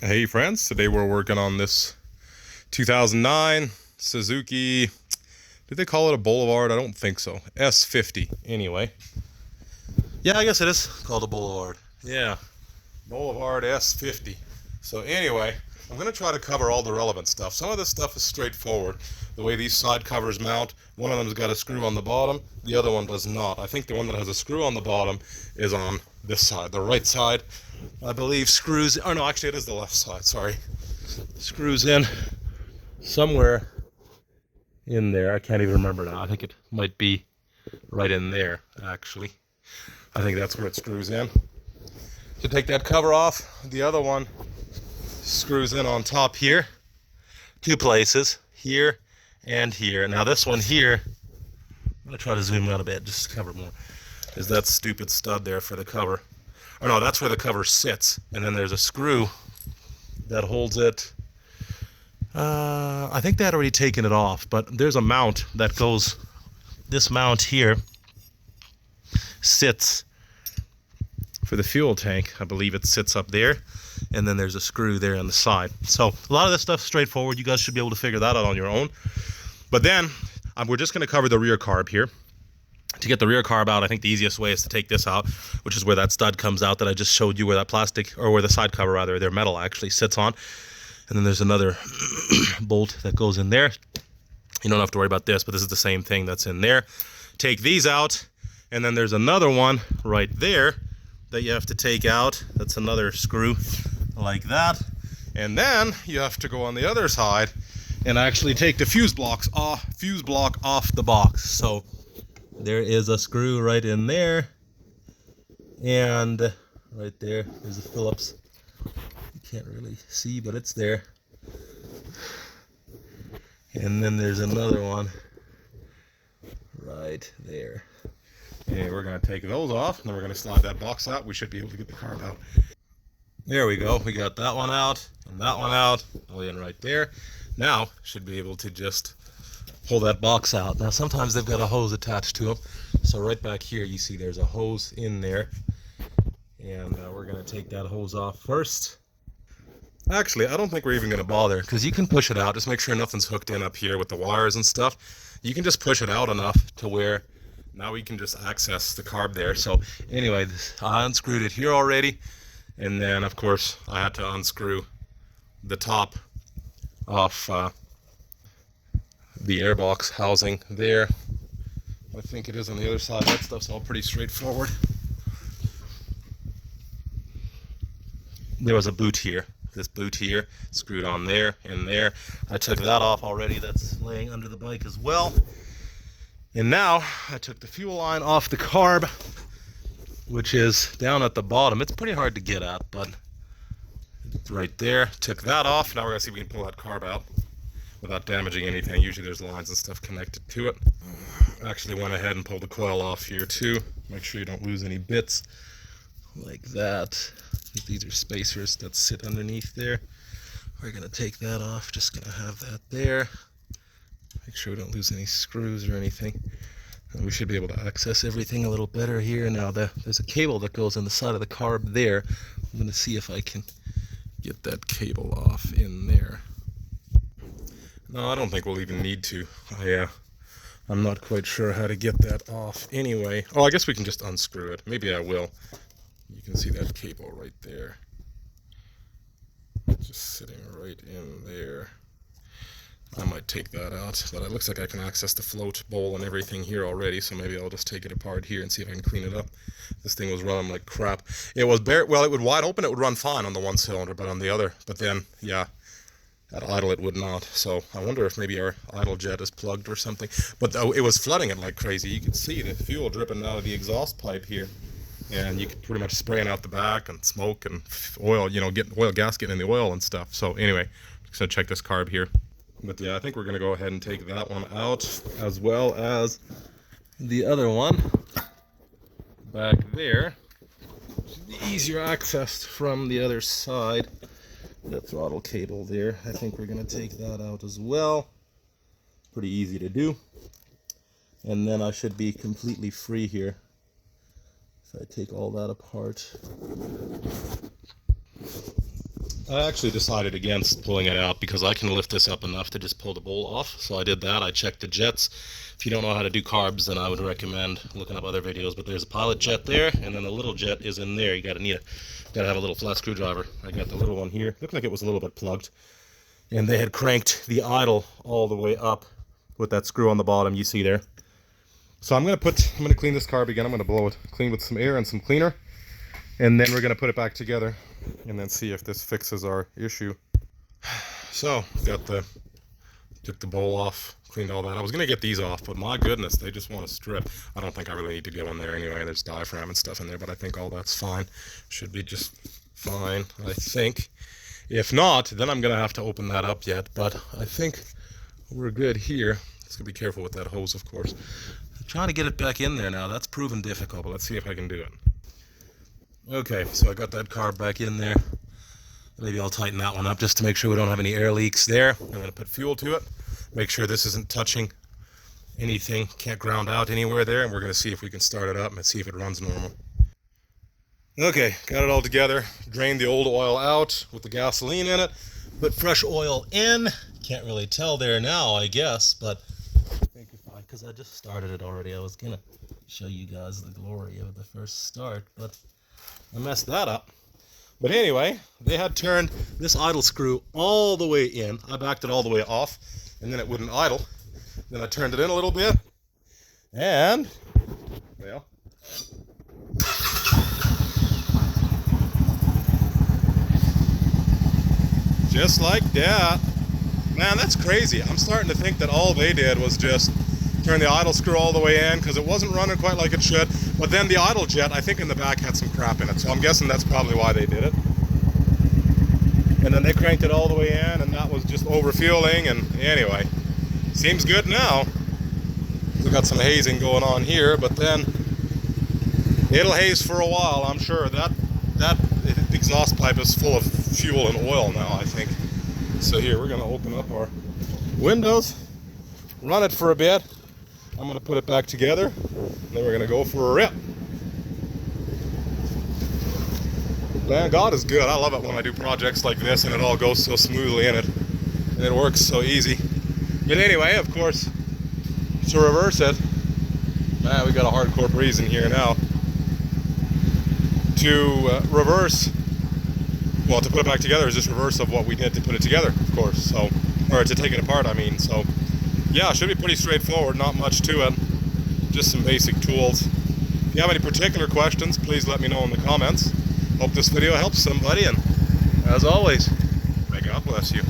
Hey friends, today we're working on this 2009 Suzuki, did they call it a Boulevard? I don't think so. S50 anyway. Yeah, I guess it is called a Boulevard. Yeah, Boulevard S50. So anyway, I'm going to try to cover all the relevant stuff. Some of this stuff is straightforward. The way these side covers mount, one of them's got a screw on the bottom, the other one does not. I think the one that has a screw on the bottom is on this side. The right side, I believe, screws, oh no, actually it is the left side, sorry. Screws in somewhere in there. I can't even remember now. I think it might be right in there, actually. I think that's where it screws in. To take that cover off, the other one screws in on top here. Two places, here and here. Now this one here, I'm going to try to zoom out a bit just to cover more, is that stupid stud there for the cover. Or no, that's where the cover sits. And then there's a screw that holds it. I think they had already taken it off, but there's a mount that goes, this mount here sits for the fuel tank. I believe it sits up there, and then there's a screw there on the side. So a lot of this stuff's straightforward. You guys should be able to figure that out on your own. But then we're just going to cover the rear carb here. To get the rear carb out, I think the easiest way is to take this out, which is where that stud comes out that I just showed you, where that plastic, or where the side cover rather, their metal actually sits on. And then there's another bolt that goes in there. You don't have to worry about this, but this is the same thing that's in there. Take these out, and then there's another one right there that you have to take out. That's another screw like that. And then you have to go on the other side and actually take the fuse block off the box. So there is a screw right in there, and right there is a Phillips. You can't really see, but it's there. And then there's another one right there. Okay, we're going to take those off, and then we're going to slide that box out. We should be able to get the carb out. There we go. We got that one out, and that one out, all in right there. Now, should be able to just pull that box out. Now, sometimes they've got a hose attached to them. So right back here, you see there's a hose in there. And we're going to take that hose off first. Actually, I don't think we're even going to bother, because you can push it out. Just make sure nothing's hooked in up here with the wires and stuff. You can just push it out enough to where now we can just access the carb there. So anyway, I unscrewed it here already. And then, of course, I had to unscrew the top off the airbox housing there. I think it is on the other side. That stuff's all pretty straightforward. There was a boot here. This boot here screwed on there and there. I took that off already. That's laying under the bike as well. And now I took the fuel line off the carb, which is down at the bottom. It's pretty hard to get at, but it's right there. Took that off. Now we're going to see if we can pull that carb out without damaging anything. Usually there's lines and stuff connected to it. Actually went ahead and pulled the coil off here too. Make sure you don't lose any bits like that. These are spacers that sit underneath there. We're going to take that off. Just going to have that there. Make sure we don't lose any screws or anything. And we should be able to access everything a little better here. Now there's a cable that goes on the side of the carb there. I'm going to see if I can get that cable off in there. No, I don't think we'll even need to. I'm not quite sure how to get that off anyway. Oh, I guess we can just unscrew it. Maybe I will. You can see that cable right there. Just sitting right in there. I might take that out, but it looks like I can access the float bowl and everything here already, so maybe I'll just take it apart here and see if I can clean it up. This thing was running like crap. It was well, it would wide open, it would run fine on the one cylinder, but on the other, but then, yeah, at idle it would not. So I wonder if maybe our idle jet is plugged or something. But it was flooding it like crazy. You could see the fuel dripping out of the exhaust pipe here. And you could pretty much spraying out the back and smoke and oil, you know, getting oil, gas getting in the oil and stuff. So anyway, just gonna check this carb here. But yeah, I think we're gonna go ahead and take that one out, as well as the other one back there. Easier access from the other side. The throttle cable there. I think we're gonna take that out as well. Pretty easy to do. And then I should be completely free here. If I take all that apart. I actually decided against pulling it out because I can lift this up enough to just pull the bowl off. So I did that. I checked the jets. If you don't know how to do carbs, then I would recommend looking up other videos. But there's a pilot jet there, and then the little jet is in there. You gotta have a little flat screwdriver. I got the little one here. Looked like it was a little bit plugged, and they had cranked the idle all the way up with that screw on the bottom you see there. So I'm gonna clean this carb again. I'm gonna blow it clean with some air and some cleaner, and then we're gonna put it back together and then see if this fixes our issue. So took the bowl off, cleaned all that. I was gonna get these off, but my goodness, they just want to strip. I don't think I really need to go in there anyway. There's diaphragm and stuff in there, but I think all that's fine. Should be just fine, I think. If not, then I'm gonna have to open that up yet, but I think we're good here. Just gonna be careful with that hose, of course. I'm trying to get it back in there now. That's proven difficult, but let's see if I can do it. Okay, so I got that carb back in there. Maybe I'll tighten that one up just to make sure we don't have any air leaks there. I'm going to put fuel to it. Make sure this isn't touching anything. Can't ground out anywhere there. And we're going to see if we can start it up and see if it runs normal. Okay, got it all together. Drained the old oil out with the gasoline in it. Put fresh oil in. Can't really tell there now, I guess, but I think you're fine because I just started it already. I was going to show you guys the glory of the first start, but I messed that up. But anyway, they had turned this idle screw all the way in. I backed it all the way off, and then it wouldn't idle. Then I turned it in a little bit, and, well, just like that. Man, that's crazy. I'm starting to think that all they did was just turn the idle screw all the way in because it wasn't running quite like it should. But then the idle jet, I think in the back had some crap in it. So I'm guessing that's probably why they did it. And then they cranked it all the way in, and that was just overfueling. And anyway, seems good now. We've got some hazing going on here, but then it'll haze for a while, I'm sure. That exhaust pipe is full of fuel and oil now, I think. So here, we're gonna open up our windows, run it for a bit. I'm going to put it back together, and then we're going to go for a rip. Man, God is good. I love it when I do projects like this and it all goes so smoothly in it, and it works so easy. But anyway, of course, to reverse it, man, we got a hardcore breeze in here now. To reverse, well, to put it back together is just reverse of what we did to put it together, of course. So, or to take it apart, I mean. So, yeah, it should be pretty straightforward, not much to it, just some basic tools. If you have any particular questions, please let me know in the comments. Hope this video helps somebody, and as always, may God bless you.